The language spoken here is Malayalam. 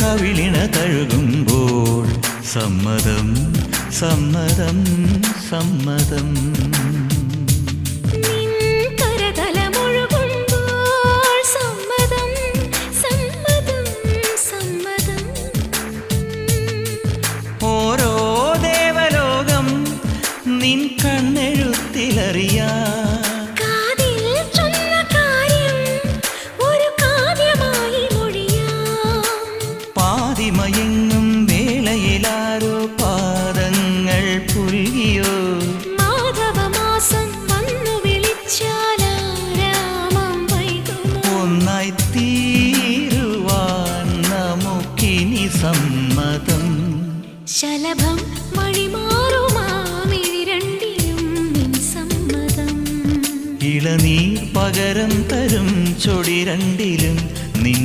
കവിളിണ തഴുകുമ്പോൾ സമ്മതം സമ്മതം സമ്മതം. ഓരോ ദേവലോകം നിൻ കണ്ണെഴുത്തിലറിയാ പാതിമയങ്ങും വേളയിലാരോ പാദങ്ങൾ പുൽകിയോ മാധവമാസം വന്നു വിളിച്ചാലാരാമം വൈകുമോ ഒന്നായി തീരുവാൻ നമുക്കിനി സമ്മതം. ശലഭം വഴിമാറുമാമിരണ്ടിലും നിൻ സമ്മതം. ഇളനീർ പകരം തരും ചൊടി രണ്ടിലും നിൻ